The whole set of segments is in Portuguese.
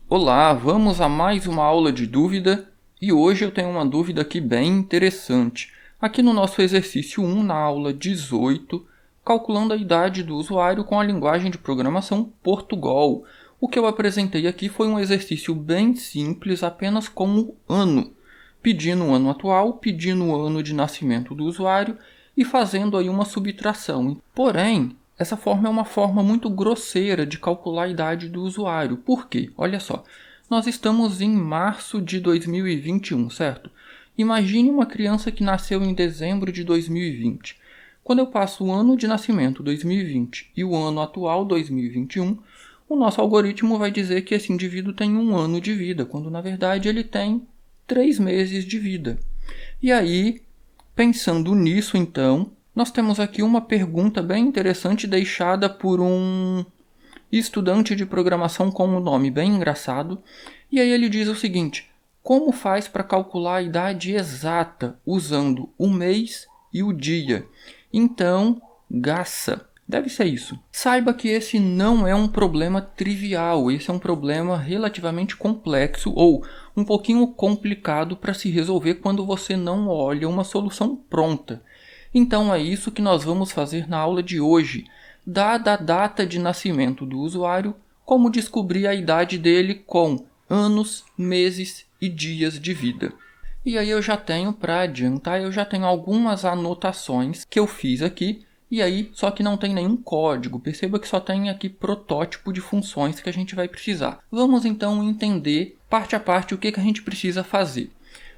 Olá, vamos a mais uma aula de dúvida e hoje eu tenho uma dúvida aqui bem interessante. Aqui no nosso exercício 1, na aula 18, calculando a idade do usuário com a linguagem de programação Portugal. O que eu apresentei aqui foi um exercício bem simples, apenas com o ano, pedindo o ano atual, pedindo o ano de nascimento do usuário e fazendo aí uma subtração. Porém, essa forma é uma forma muito grosseira de calcular a idade do usuário. Por quê? Olha só, nós estamos em março de 2021, certo? Imagine uma criança que nasceu em dezembro de 2020. Quando eu passo o ano de nascimento 2020 e o ano atual 2021, o nosso algoritmo vai dizer que esse indivíduo tem um ano de vida, quando na verdade ele tem 3 meses de vida. E aí, pensando nisso então, nós temos aqui uma pergunta bem interessante deixada por um estudante de programação com um nome bem engraçado. E aí ele diz o seguinte: como faz para calcular a idade exata usando o mês e o dia? Então, gaça. Deve ser isso. Saiba que esse não é um problema trivial, esse é um problema relativamente complexo ou um pouquinho complicado para se resolver quando você não olha uma solução pronta. Então é isso que nós vamos fazer na aula de hoje. Dada a data de nascimento do usuário, como descobrir a idade dele com anos, meses e dias de vida. E aí eu já tenho, para adiantar, eu já tenho algumas anotações que eu fiz aqui. E aí, só que não tem nenhum código. Perceba que só tem aqui protótipo de funções que a gente vai precisar. Vamos então entender, parte a parte, o que a gente precisa fazer.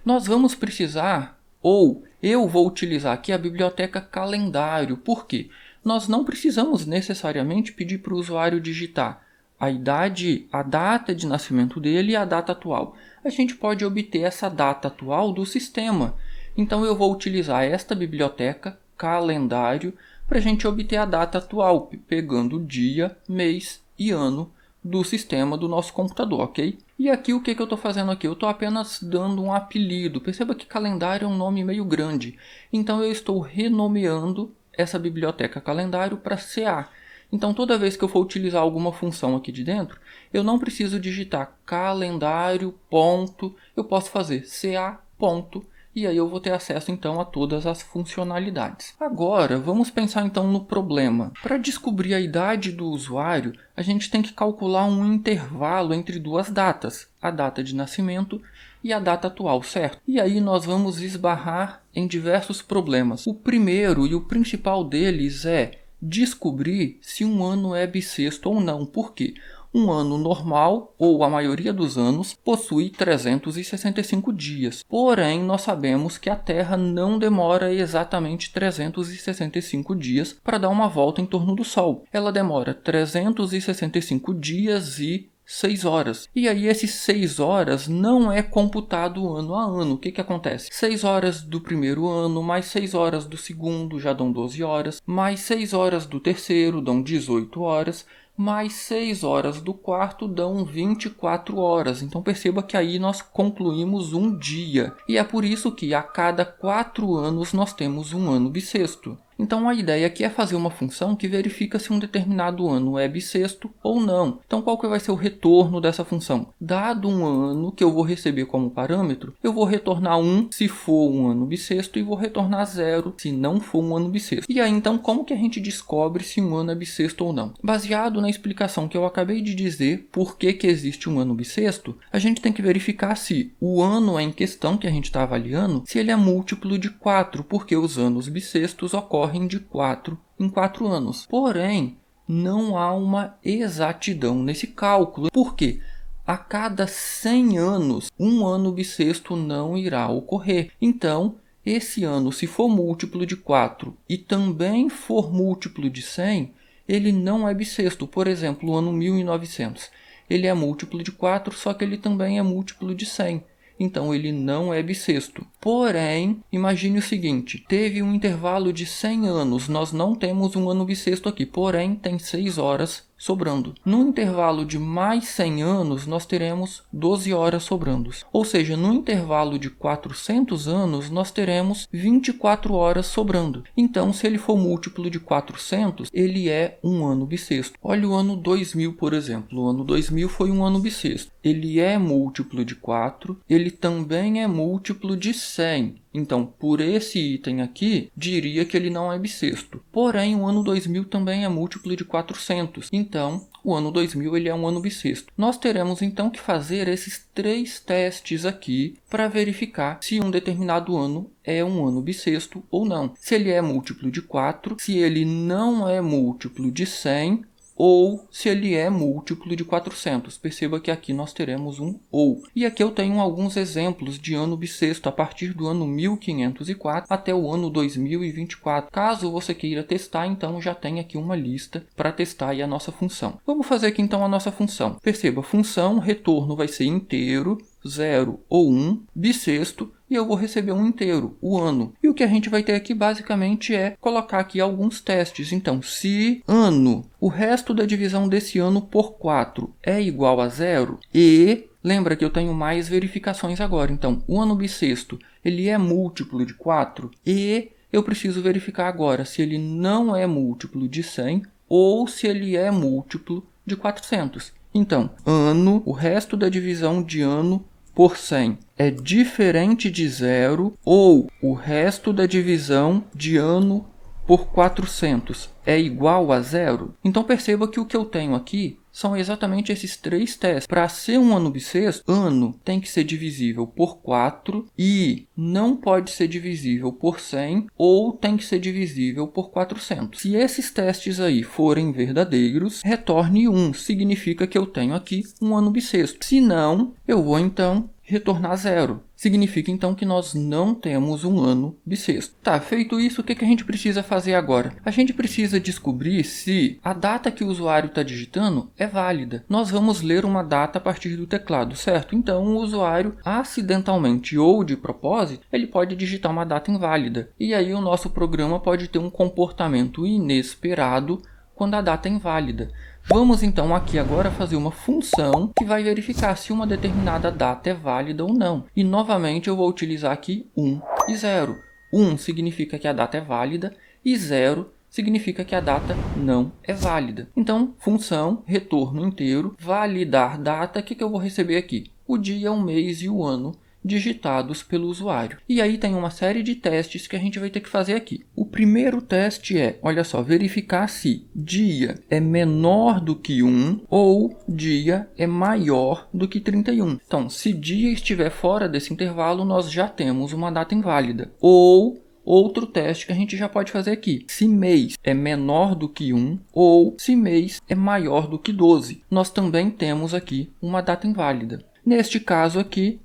Nós vamos precisar, ou eu vou utilizar aqui a biblioteca calendário. Por quê? Nós não precisamos necessariamente pedir para o usuário digitar a idade, a data de nascimento dele e a data atual. A gente pode obter essa data atual do sistema. Então eu vou utilizar esta biblioteca calendário para a gente obter a data atual, pegando o dia, mês e ano do sistema do nosso computador, ok? E aqui o que eu estou fazendo aqui? Eu estou apenas dando um apelido. Perceba que calendário é um nome meio grande. Então eu estou renomeando essa biblioteca calendário para CA. Então toda vez que eu for utilizar alguma função aqui de dentro, eu não preciso digitar calendário, ponto. Eu posso fazer CA, ponto. E aí eu vou ter acesso então a todas as funcionalidades. Agora, vamos pensar então no problema. Para descobrir a idade do usuário, a gente tem que calcular um intervalo entre duas datas, a data de nascimento e a data atual, certo? E aí nós vamos esbarrar em diversos problemas. O primeiro e o principal deles é descobrir se um ano é bissexto ou não. Por quê? Um ano normal, ou a maioria dos anos, possui 365 dias. Porém, nós sabemos que a Terra não demora exatamente 365 dias para dar uma volta em torno do Sol. Ela demora 365 dias e 6 horas. E aí esses 6 horas não é computado ano a ano. O que acontece? 6 horas do primeiro ano, mais 6 horas do segundo, já dão 12 horas. Mais 6 horas do terceiro, dão 18 horas. Mais 6 horas do quarto dão 24 horas. Então perceba que aí nós concluímos um dia. E é por isso que a cada 4 anos nós temos um ano bissexto. Então a ideia aqui é fazer uma função que verifica se um determinado ano é bissexto ou não. Então qual que vai ser o retorno dessa função? Dado um ano que eu vou receber como parâmetro, eu vou retornar 1 se for um ano bissexto e vou retornar 0 se não for um ano bissexto. E aí então como que a gente descobre se um ano é bissexto ou não? Baseado na explicação que eu acabei de dizer, por que existe um ano bissexto, a gente tem que verificar se o ano em questão que a gente está avaliando, se ele é múltiplo de 4, porque os anos bissextos ocorrem de 4 em 4 anos. Porém, não há uma exatidão nesse cálculo. Por quê? A cada 100 anos, um ano bissexto não irá ocorrer. Então, esse ano, se for múltiplo de 4 e também for múltiplo de 100, ele não é bissexto. Por exemplo, o ano 1900. Ele é múltiplo de 4, só que ele também é múltiplo de 100. Então ele não é bissexto. Porém, imagine o seguinte, teve um intervalo de 100 anos, nós não temos um ano bissexto aqui, porém tem 6 horas sobrando. No intervalo de mais 100 anos, nós teremos 12 horas sobrando. Ou seja, no intervalo de 400 anos, nós teremos 24 horas sobrando. Então, se ele for múltiplo de 400, ele é um ano bissexto. Olha o ano 2000, por exemplo. O ano 2000 foi um ano bissexto. Ele é múltiplo de 4, ele também é múltiplo de 100. Então, por esse item aqui, diria que ele não é bissexto. Porém, o ano 2000 também é múltiplo de 400. Então, o ano 2000 ele é um ano bissexto. Nós teremos então que fazer esses 3 testes aqui para verificar se um determinado ano é um ano bissexto ou não. Se ele é múltiplo de 4, se ele não é múltiplo de 100, ou se ele é múltiplo de 400. Perceba que aqui nós teremos um ou. E aqui eu tenho alguns exemplos de ano bissexto a partir do ano 1504 até o ano 2024. Caso você queira testar, então já tem aqui uma lista para testar aí a nossa função. Vamos fazer aqui então a nossa função. Perceba, função retorno vai ser inteiro, 0 ou 1, bissexto, e eu vou receber um inteiro, o ano. E o que a gente vai ter aqui basicamente é colocar aqui alguns testes. Então, se ano, o resto da divisão desse ano por 4 é igual a 0, e lembra que eu tenho mais verificações agora. Então, o ano bissexto, ele é múltiplo de 4, e eu preciso verificar agora se ele não é múltiplo de 100 ou se ele é múltiplo de 400. Então, ano, o resto da divisão de ano por 100 é diferente de 0, ou o resto da divisão de ano por 400 é igual a 0. Então perceba que o que eu tenho aqui são exatamente esses 3 testes. Para ser um ano bissexto, ano tem que ser divisível por 4 e não pode ser divisível por 100 ou tem que ser divisível por 400. Se esses testes aí forem verdadeiros, retorne 1. Significa que eu tenho aqui um ano bissexto. Se não, eu vou então retornar 0. Significa então que nós não temos um ano bissexto. Tá, feito isso, o que a gente precisa fazer agora? A gente precisa descobrir se a data que o usuário está digitando é válida. Nós vamos ler uma data a partir do teclado, certo? Então o usuário, acidentalmente ou de propósito, ele pode digitar uma data inválida. E aí o nosso programa pode ter um comportamento inesperado quando a data é inválida. Vamos então aqui agora fazer uma função que vai verificar se uma determinada data é válida ou não. E novamente eu vou utilizar aqui 1 e 0. 1 significa que a data é válida e 0 significa que a data não é válida. Então, função, retorno inteiro, validar data, o que eu vou receber aqui? O dia, o mês e o ano digitados pelo usuário. E aí tem uma série de testes que a gente vai ter que fazer aqui. O primeiro teste é, olha só, verificar se dia é menor do que 1 ou dia é maior do que 31. Então, se dia estiver fora desse intervalo, nós já temos uma data inválida. Ou outro teste que a gente já pode fazer aqui. Se mês é menor do que 1 ou se mês é maior do que 12. Nós também temos aqui uma data inválida. Neste caso aqui,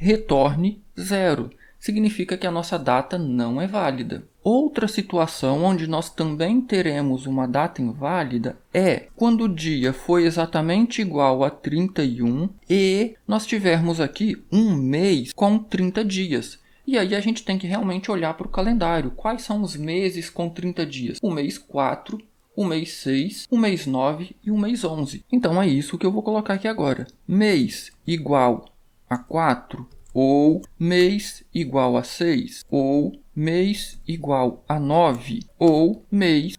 retorne 0. Significa que a nossa data não é válida. Outra situação onde nós também teremos uma data inválida é quando o dia foi exatamente igual a 31 e nós tivermos aqui um mês com 30 dias. E aí a gente tem que realmente olhar para o calendário. Quais são os meses com 30 dias? O mês 4, o mês 6, o mês 9 e o mês 11. Então é isso que eu vou colocar aqui agora. Mês igual a 4, ou mês igual a 6, ou mês igual a 9, ou mês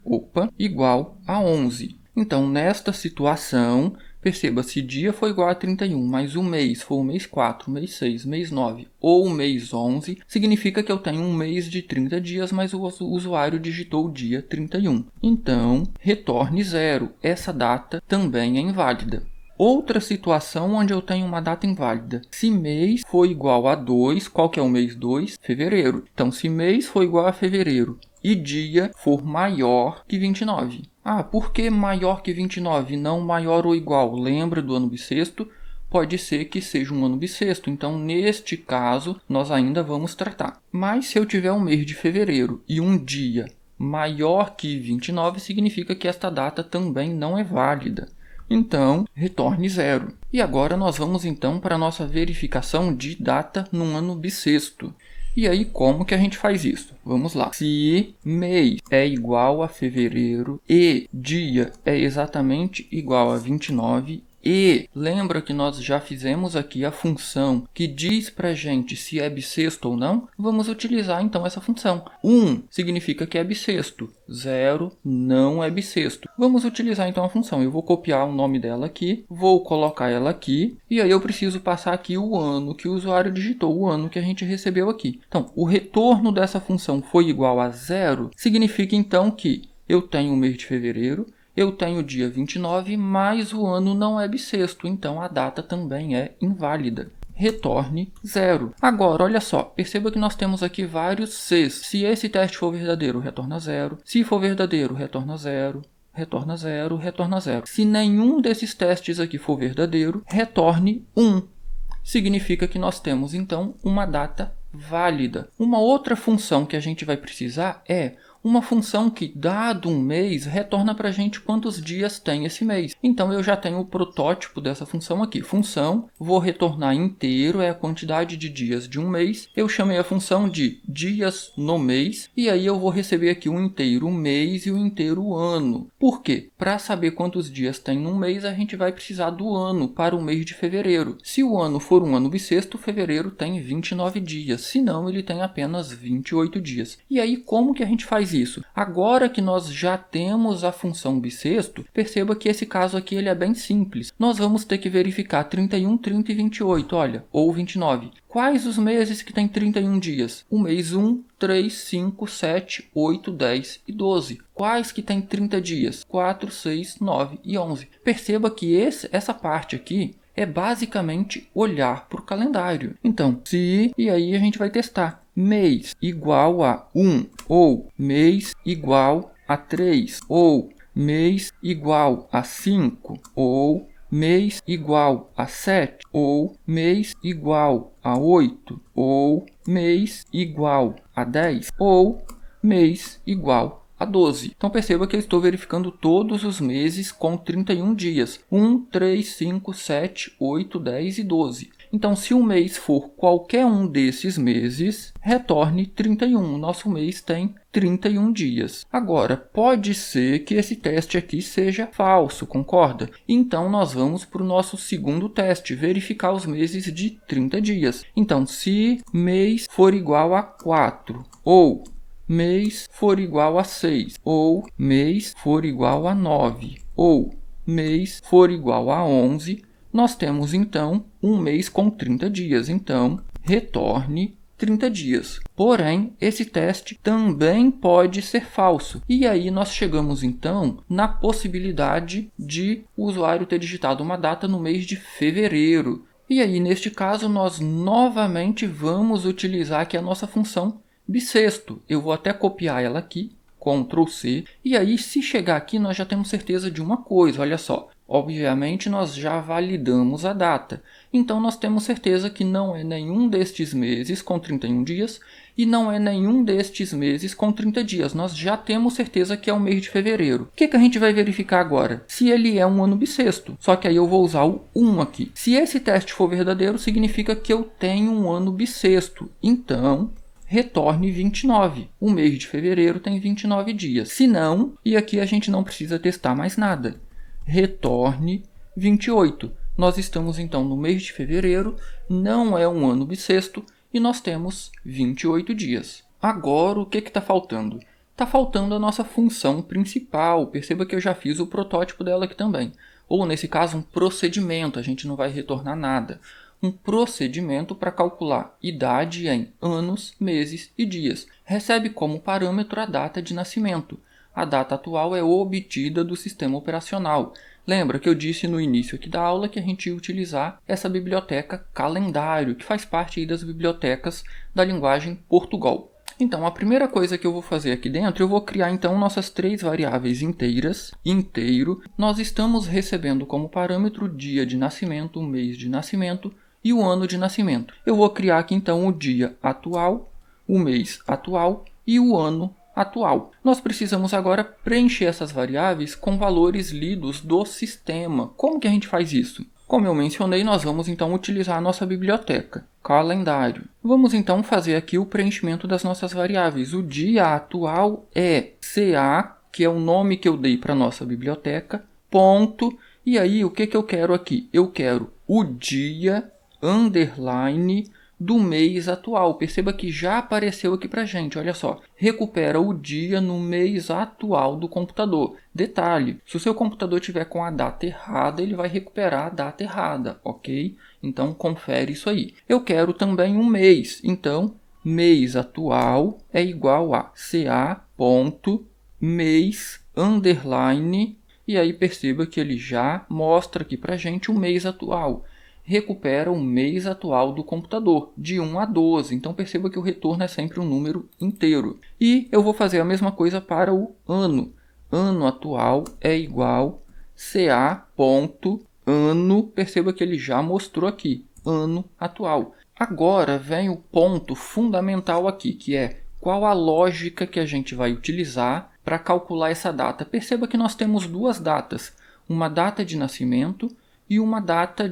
igual a 11. Então, nesta situação, perceba, se dia for igual a 31, mas o mês for o mês 4, mês 6, mês 9 ou o mês 11, significa que eu tenho um mês de 30 dias, mas o usuário digitou o dia 31. Então, retorne 0. Essa data também é inválida. Outra situação onde eu tenho uma data inválida. Se mês for igual a 2, qual que é o mês 2? Fevereiro. Então, se mês for igual a fevereiro e dia for maior que 29. Ah, por que maior que 29 e não maior ou igual? Lembra do ano bissexto? Pode ser que seja um ano bissexto. Então, neste caso, nós ainda vamos tratar. Mas se eu tiver um mês de fevereiro e um dia maior que 29, significa que esta data também não é válida. Então, retorne 0. E agora nós vamos então para a nossa verificação de data num ano bissexto. E aí, como que a gente faz isso? Vamos lá. Se mês é igual a fevereiro e dia é exatamente igual a 29, e lembra que nós já fizemos aqui a função que diz pra gente se é bissexto ou não? Vamos utilizar então essa função. 1 significa que é bissexto, 0 não é bissexto. Vamos utilizar então a função. Eu vou copiar o nome dela aqui, vou colocar ela aqui, e aí eu preciso passar aqui o ano que o usuário digitou, o ano que a gente recebeu aqui. Então, o retorno dessa função foi igual a 0, significa então que eu tenho o mês de fevereiro, eu tenho o dia 29, mas o ano não é bissexto, então a data também é inválida. Retorne 0. Agora, olha só, perceba que nós temos aqui vários Cs. Se esse teste for verdadeiro, retorna 0. Se for verdadeiro, retorna 0. Retorna 0, retorna 0. Se nenhum desses testes aqui for verdadeiro, retorne 1. Significa que nós temos, então, uma data válida. Uma outra função que a gente vai precisar é uma função que, dado um mês, retorna para a gente quantos dias tem esse mês. Então, eu já tenho o protótipo dessa função aqui. Função, vou retornar inteiro, é a quantidade de dias de um mês. Eu chamei a função de dias no mês, e aí eu vou receber aqui o inteiro mês e o inteiro ano. Por quê? Para saber quantos dias tem num mês, a gente vai precisar do ano para o mês de fevereiro. Se o ano for um ano bissexto, fevereiro tem 29 dias. Se não, ele tem apenas 28 dias. E aí, como que a gente faz isso? Agora que nós já temos a função bissexto, perceba que esse caso aqui ele é bem simples. Nós vamos ter que verificar 31, 30 e 28, olha, ou 29. Quais os meses que tem 31 dias? O mês 1, 3, 5, 7, 8, 10 e 12. Quais que tem 30 dias? 4, 6, 9 e 11. Perceba que essa parte aqui é basicamente olhar para o calendário. Então, se, e aí a gente vai testar. Mês igual a 1, ou mês igual a 3, ou mês igual a 5, ou mês igual a 7, ou mês igual a 8, ou mês igual a 10, ou mês igual a 12. Então perceba que eu estou verificando todos os meses com 31 dias. 1, 3, 5, 7, 8, 10 e 12. Então, se o mês for qualquer um desses meses, retorne 31. Nosso mês tem 31 dias. Agora, pode ser que esse teste aqui seja falso, concorda? Então, nós vamos para o nosso segundo teste, verificar os meses de 30 dias. Então, se mês for igual a 4, ou mês for igual a 6, ou mês for igual a 9, ou mês for igual a 11, nós temos então um mês com 30 dias. Então, retorne 30 dias. Porém, esse teste também pode ser falso. E aí nós chegamos então na possibilidade de o usuário ter digitado uma data no mês de fevereiro. E aí, neste caso, nós novamente vamos utilizar aqui a nossa função bissexto. Eu vou até copiar ela aqui, Ctrl C, e aí se chegar aqui nós já temos certeza de uma coisa, olha só. Obviamente nós já validamos a data, então nós temos certeza que não é nenhum destes meses com 31 dias e não é nenhum destes meses com 30 dias. Nós já temos certeza que é o mês de fevereiro. O que a gente vai verificar agora? Se ele é um ano bissexto, só que aí eu vou usar o 1 aqui. Se esse teste for verdadeiro, significa que eu tenho um ano bissexto, então retorne 29. O mês de fevereiro tem 29 dias. Se não, e aqui a gente não precisa testar mais nada, retorne 28. Nós estamos então no mês de fevereiro, não é um ano bissexto e nós temos 28 dias. Agora o que está faltando? Está faltando a nossa função principal. Perceba que eu já fiz o protótipo dela aqui também. Ou nesse caso um procedimento, a gente não vai retornar nada. Um procedimento para calcular idade em anos, meses e dias. Recebe como parâmetro a data de nascimento. A data atual é obtida do sistema operacional. Lembra que eu disse no início aqui da aula que a gente ia utilizar essa biblioteca calendário, que faz parte aí das bibliotecas da linguagem Portugal. Então, a primeira coisa que eu vou fazer aqui dentro, eu vou criar então nossas três variáveis inteiras. Inteiro, nós estamos recebendo como parâmetro o dia de nascimento, o mês de nascimento e o ano de nascimento. Eu vou criar aqui então o dia atual, o mês atual e o ano atual. Nós precisamos agora preencher essas variáveis com valores lidos do sistema. Como que a gente faz isso? Como eu mencionei, nós vamos então utilizar a nossa biblioteca, calendário. Vamos então fazer aqui o preenchimento das nossas variáveis. O dia atual é CA, que é o nome que eu dei para a nossa biblioteca, ponto. E aí, o que eu quero aqui? Eu quero o dia, underline, do mês atual. Perceba que já apareceu aqui para gente, olha só. Recupera o dia no mês atual do computador. Detalhe, se o seu computador tiver com a data errada, ele vai recuperar a data errada, ok? Então, confere isso aí. Eu quero também um mês, então, mês atual é igual a ca.mês, underline, e aí perceba que ele já mostra aqui para gente o mês atual. Recupera o mês atual do computador, de 1 a 12. Então, perceba que o retorno é sempre um número inteiro. E eu vou fazer a mesma coisa para o ano. Ano atual é igual ca.ano. Perceba que ele já mostrou aqui, ano atual. Agora vem o ponto fundamental aqui, que é qual a lógica que a gente vai utilizar para calcular essa data. Perceba que nós temos duas datas, uma data de nascimento e uma data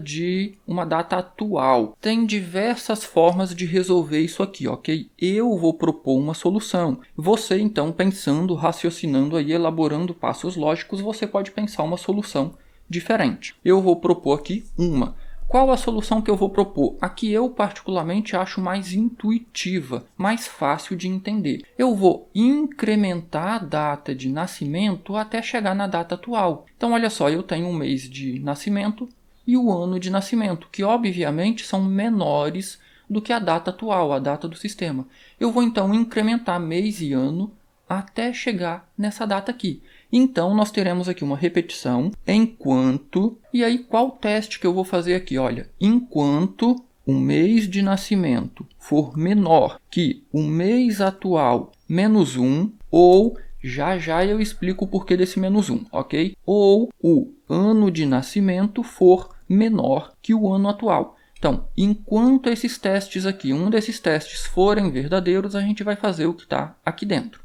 atual. Tem diversas formas de resolver isso aqui, ok? Eu vou propor uma solução. Você, então, pensando, raciocinando aí, elaborando passos lógicos, você pode pensar uma solução diferente. Eu vou propor aqui uma. Qual a solução que eu vou propor? A que eu particularmente acho mais intuitiva, mais fácil de entender. Eu vou incrementar a data de nascimento até chegar na data atual. Então, olha só, eu tenho um mês de nascimento e o ano de nascimento, que obviamente são menores do que a data atual, a data do sistema. Eu vou então incrementar mês e ano até chegar nessa data aqui. Então, nós teremos aqui uma repetição, enquanto... E aí, qual teste que eu vou fazer aqui? Olha, enquanto o mês de nascimento for menor que o mês atual menos 1, ou já eu explico o porquê desse menos 1, ok? Ou o ano de nascimento for menor que o ano atual. Então, enquanto esses testes aqui, um desses testes forem verdadeiros, a gente vai fazer o que está aqui dentro.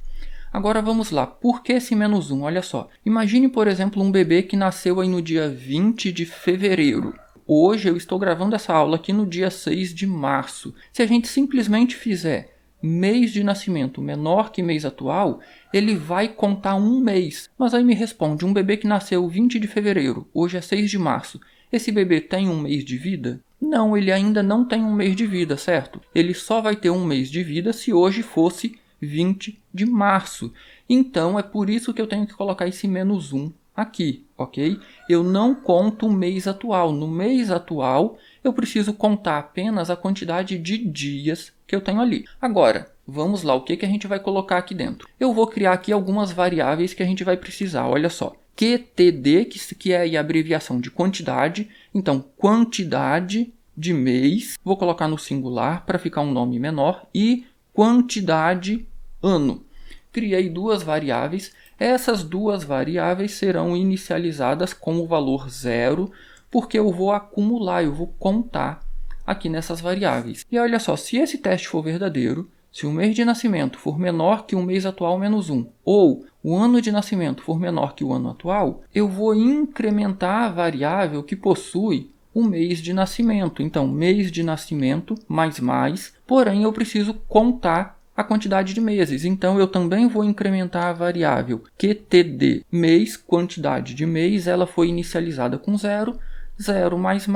Agora vamos lá, por que esse menos 1? Olha só, imagine, por exemplo, um bebê que nasceu aí no dia 20 de fevereiro. Hoje eu estou gravando essa aula aqui no dia 6 de março. Se a gente simplesmente fizer mês de nascimento menor que mês atual, ele vai contar um mês. Mas aí me responde, um bebê que nasceu 20 de fevereiro, hoje é 6 de março, esse bebê tem um mês de vida? Não, ele ainda não tem um mês de vida, certo? Ele só vai ter um mês de vida se hoje fosse 20 de março. Então, é por isso que eu tenho que colocar esse menos 1 aqui, ok? Eu não conto o mês atual. No mês atual, eu preciso contar apenas a quantidade de dias que eu tenho ali. Agora, vamos lá, o que a gente vai colocar aqui dentro? Eu vou criar aqui algumas variáveis que a gente vai precisar, olha só. QTD, que é a abreviação de quantidade. Então, quantidade de mês, vou colocar no singular para ficar um nome menor, e quantidade ano. Criei duas variáveis. Essas duas variáveis serão inicializadas com o valor 0, porque eu vou acumular, eu vou contar aqui nessas variáveis. E olha só, se esse teste for verdadeiro, se o mês de nascimento for menor que o mês atual menos 1, ou o ano de nascimento for menor que o ano atual, eu vou incrementar a variável que possui o mês de nascimento. Então, mês de nascimento mais, porém eu preciso contar a quantidade de meses. Então, eu também vou incrementar a variável QTD mês, quantidade de mês, ela foi inicializada com 0, 0 mais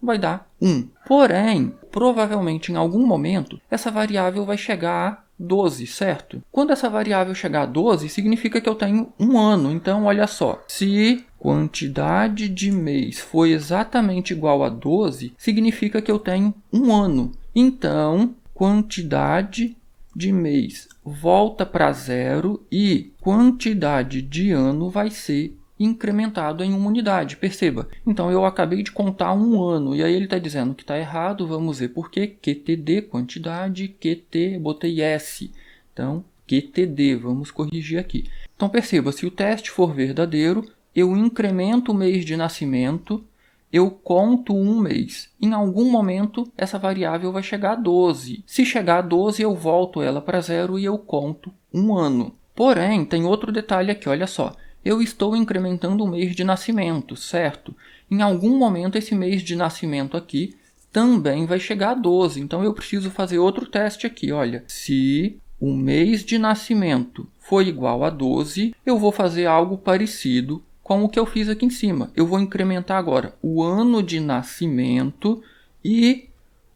vai dar 1. Porém, provavelmente em algum momento, essa variável vai chegar a 12, certo? Quando essa variável chegar a 12, significa que eu tenho um ano. Então, olha só, se quantidade de mês foi exatamente igual a 12, significa que eu tenho um ano. Então, quantidade de mês volta para 0 e quantidade de ano vai ser incrementado em uma unidade, perceba. Então, eu acabei de contar um ano, e aí ele está dizendo que está errado, vamos ver por quê. QTD, quantidade, QT, botei S. Então, QTD, vamos corrigir aqui. Então, perceba, se o teste for verdadeiro, eu incremento o mês de nascimento, eu conto um mês. Em algum momento, essa variável vai chegar a 12. Se chegar a 12, eu volto ela para 0 e eu conto um ano. Porém, tem outro detalhe aqui, olha só. Eu estou incrementando o mês de nascimento, certo? em algum momento esse mês de nascimento aqui também vai chegar a 12. Então eu preciso fazer outro teste aqui. Olha, se o mês de nascimento for igual a 12, eu vou fazer algo parecido com o que eu fiz aqui em cima. Eu vou incrementar agora o ano de nascimento e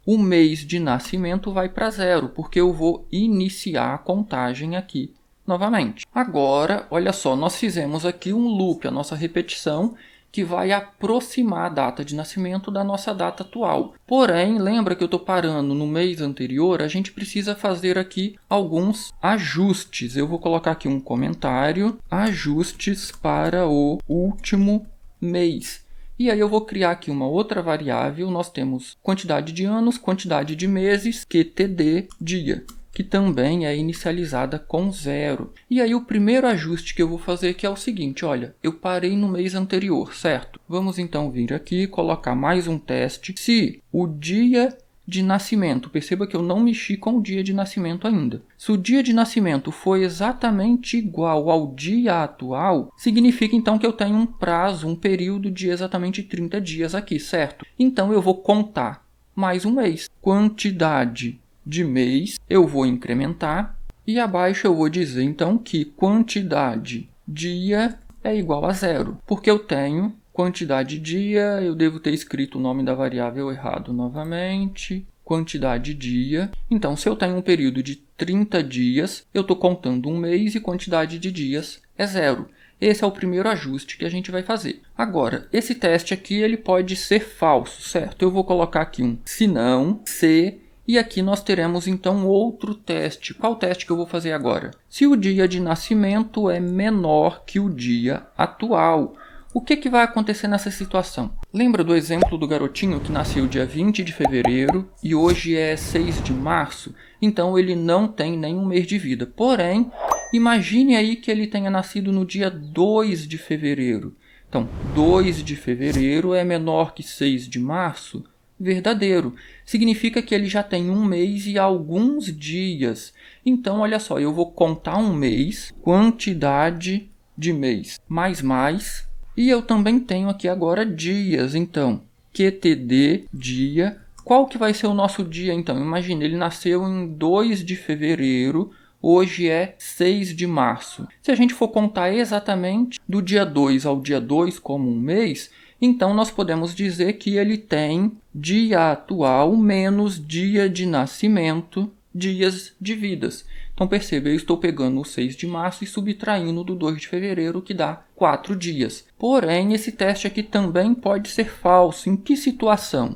o mês de nascimento vai para 0, porque eu vou iniciar a contagem aqui novamente. Agora, olha só, nós fizemos aqui um loop, a nossa repetição, que vai aproximar a data de nascimento da nossa data atual. Porém, lembra que eu estou parando no mês anterior? A gente precisa fazer aqui alguns ajustes. Eu vou colocar aqui um comentário, ajustes para o último mês. E aí eu vou criar aqui uma outra variável. Nós temos quantidade de anos, quantidade de meses, QTD, dia, que também é inicializada com 0. E aí o primeiro ajuste que eu vou fazer aqui é o seguinte, olha, eu parei no mês anterior, certo? Vamos então vir aqui e colocar mais um teste. Se o dia de nascimento, perceba que eu não mexi com o dia de nascimento ainda. Se o dia de nascimento for exatamente igual ao dia atual, significa então que eu tenho um prazo, um período de exatamente 30 dias aqui, certo? Então eu vou contar mais um mês. Quantidade de mês eu vou incrementar e abaixo eu vou dizer então que quantidade dia é igual a 0, porque eu tenho quantidade dia, eu devo ter escrito o nome da variável errado novamente, quantidade dia. Então, se eu tenho um período de 30 dias, eu estou contando um mês e quantidade de dias é 0. Esse é o primeiro ajuste que a gente vai fazer. Agora, esse teste aqui ele pode ser falso, certo? Eu vou colocar aqui um se não, se, e aqui nós teremos então outro teste. Qual teste que eu vou fazer agora? Se o dia de nascimento é menor que o dia atual. O que vai acontecer nessa situação? Lembra do exemplo do garotinho que nasceu dia 20 de fevereiro e hoje é 6 de março? Então ele não tem nenhum mês de vida. Porém, imagine aí que ele tenha nascido no dia 2 de fevereiro. Então, 2 de fevereiro é menor que 6 de março? Verdadeiro. Significa que ele já tem um mês e alguns dias. Então, olha só, eu vou contar um mês, quantidade de mês, mais, e eu também tenho aqui agora dias. Então, QTD, dia. Qual que vai ser o nosso dia, então? Imagina, ele nasceu em 2 de fevereiro, hoje é 6 de março. Se a gente for contar exatamente do dia 2 ao dia 2 como um mês, então nós podemos dizer que ele tem dia atual menos dia de nascimento, dias de vidas. Então perceba, eu estou pegando o 6 de março e subtraindo do 2 de fevereiro, que dá 4 dias. Porém, esse teste aqui também pode ser falso. Em que situação?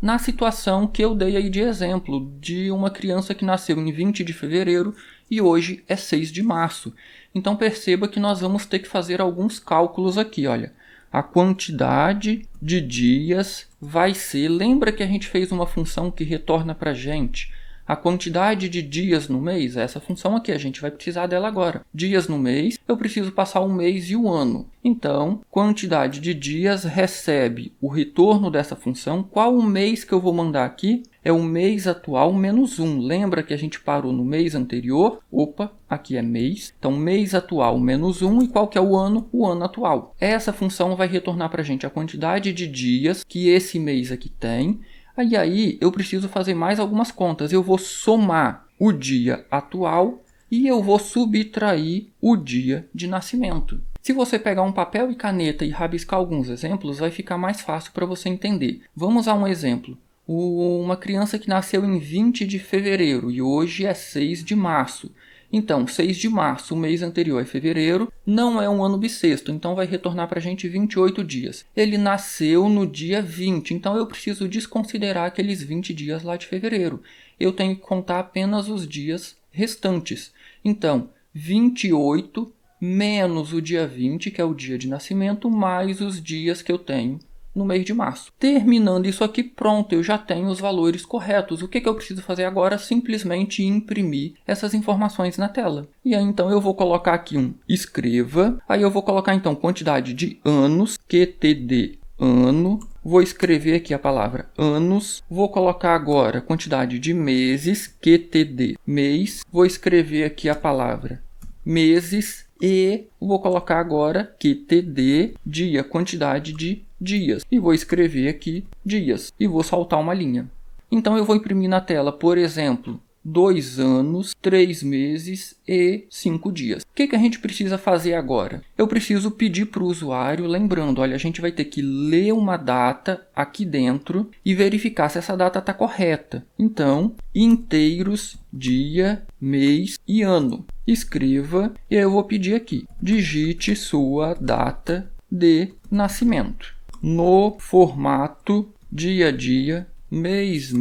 Na situação que eu dei aí de exemplo, de uma criança que nasceu em 20 de fevereiro e hoje é 6 de março. Então perceba que nós vamos ter que fazer alguns cálculos aqui, olha. A quantidade de dias vai ser... Lembra que a gente fez uma função que retorna para a gente a quantidade de dias no mês? Essa função aqui, a gente vai precisar dela agora. Dias no mês, eu preciso passar o mês e o ano. Então, quantidade de dias recebe o retorno dessa função. Qual o mês que eu vou mandar aqui? É o mês atual menos 1. Lembra que a gente parou no mês anterior? Opa, aqui é mês. Então, mês atual menos 1. E qual que é o ano? O ano atual. Essa função vai retornar para a gente a quantidade de dias que esse mês aqui tem. E aí eu preciso fazer mais algumas contas. Eu vou somar o dia atual e eu vou subtrair o dia de nascimento. Se você pegar um papel e caneta e rabiscar alguns exemplos, vai ficar mais fácil para você entender. Vamos a um exemplo. Uma criança que nasceu em 20 de fevereiro e hoje é 6 de março. Então, 6 de março, o mês anterior é fevereiro, não é um ano bissexto, então vai retornar para a gente 28 dias. Ele nasceu no dia 20, então eu preciso desconsiderar aqueles 20 dias lá de fevereiro. Eu tenho que contar apenas os dias restantes. Então, 28 menos o dia 20, que é o dia de nascimento, mais os dias que eu tenho no mês de março. Terminando isso aqui, pronto, eu já tenho os valores corretos. O que eu preciso fazer agora? Simplesmente imprimir essas informações na tela. E aí então eu vou colocar aqui um escreva, aí eu vou colocar então quantidade de anos, QTD ano, vou escrever aqui a palavra anos, vou colocar agora quantidade de meses, QTD mês, vou escrever aqui a palavra meses e vou colocar agora QTD dia, quantidade de dias. E vou escrever aqui dias e vou saltar uma linha. Então eu vou imprimir na tela, por exemplo, 2 anos, 3 meses e 5 dias. O que a gente precisa fazer agora? Eu preciso pedir para o usuário, lembrando, olha, a gente vai ter que ler uma data aqui dentro e verificar se essa data está correta. Então, inteiros, dia, mês e ano. Escreva e aí eu vou pedir aqui, digite sua data de nascimento no formato dia a dia, mês,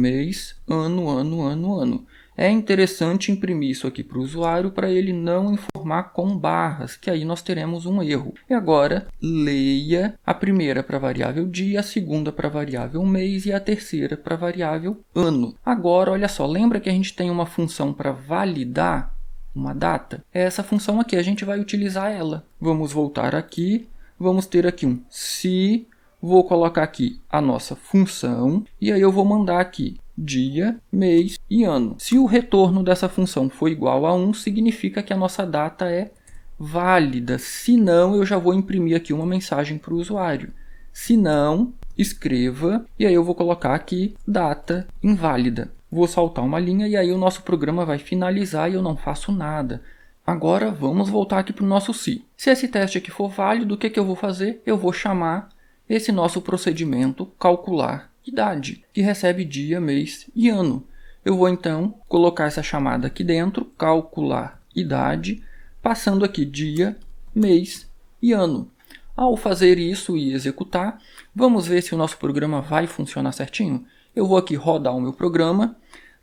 ano, ano. É interessante imprimir isso aqui para o usuário para ele não informar com barras, que aí nós teremos um erro. E agora, leia a primeira para a variável dia, a segunda para a variável mês e a terceira para a variável ano. Agora, olha só, lembra que a gente tem uma função para validar uma data? É essa função aqui, a gente vai utilizar ela. Vamos voltar aqui, vamos ter aqui um se, vou colocar aqui a nossa função e aí eu vou mandar aqui dia, mês e ano. Se o retorno dessa função for igual a 1, significa que a nossa data é válida. Se não, eu já vou imprimir aqui uma mensagem para o usuário. Se não, escreva e aí eu vou colocar aqui data inválida. Vou saltar uma linha e aí o nosso programa vai finalizar e eu não faço nada. Agora vamos voltar aqui para o nosso se. Se esse teste aqui for válido, o que eu vou fazer? Eu vou chamar esse nosso procedimento calcular idade, que recebe dia, mês e ano. Eu vou então colocar essa chamada aqui dentro, calcular idade, passando aqui dia, mês e ano. Ao fazer isso e executar, vamos ver se o nosso programa vai funcionar certinho. Eu vou aqui rodar o meu programa.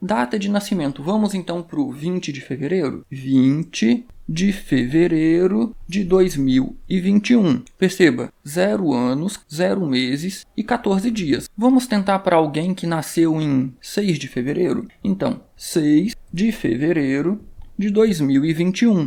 Data de nascimento, vamos então para o 20 de fevereiro? 20 de fevereiro de 2021. Perceba, 0 anos, 0 meses e 14 dias. Vamos tentar para alguém que nasceu em 6 de fevereiro? Então, 6 de fevereiro de 2021.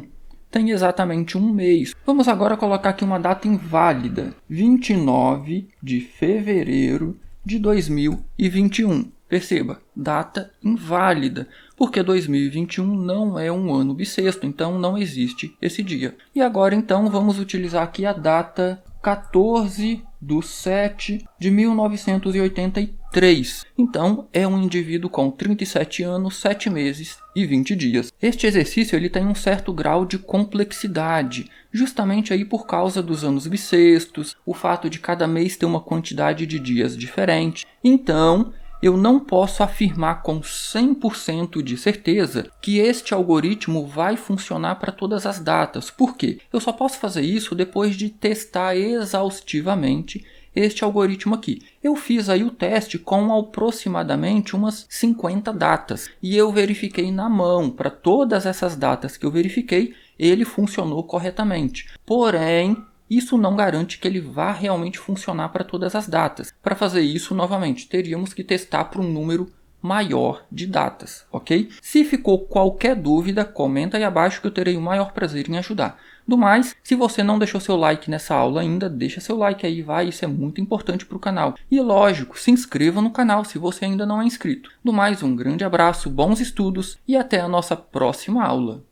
Tem exatamente um mês. Vamos agora colocar aqui uma data inválida. 29 de fevereiro de 2021. Perceba, data inválida, porque 2021 não é um ano bissexto, então não existe esse dia. E agora então vamos utilizar aqui a data 14/7/1983. Então é um indivíduo com 37 anos, 7 meses e 20 dias. Este exercício ele tem um certo grau de complexidade, justamente aí por causa dos anos bissextos, o fato de cada mês ter uma quantidade de dias diferente. Então, eu não posso afirmar com 100% de certeza que este algoritmo vai funcionar para todas as datas. Por quê? Eu só posso fazer isso depois de testar exaustivamente este algoritmo aqui. Eu fiz aí o teste com aproximadamente umas 50 datas e eu verifiquei na mão. Para todas essas datas que eu verifiquei, ele funcionou corretamente. Porém, isso não garante que ele vá realmente funcionar para todas as datas. Para fazer isso, novamente, teríamos que testar para um número maior de datas, ok? Se ficou qualquer dúvida, comenta aí abaixo que eu terei o maior prazer em ajudar. Do mais, se você não deixou seu like nessa aula ainda, deixa seu like aí, vai, isso é muito importante para o canal. E lógico, se inscreva no canal se você ainda não é inscrito. Do mais, um grande abraço, bons estudos e até a nossa próxima aula.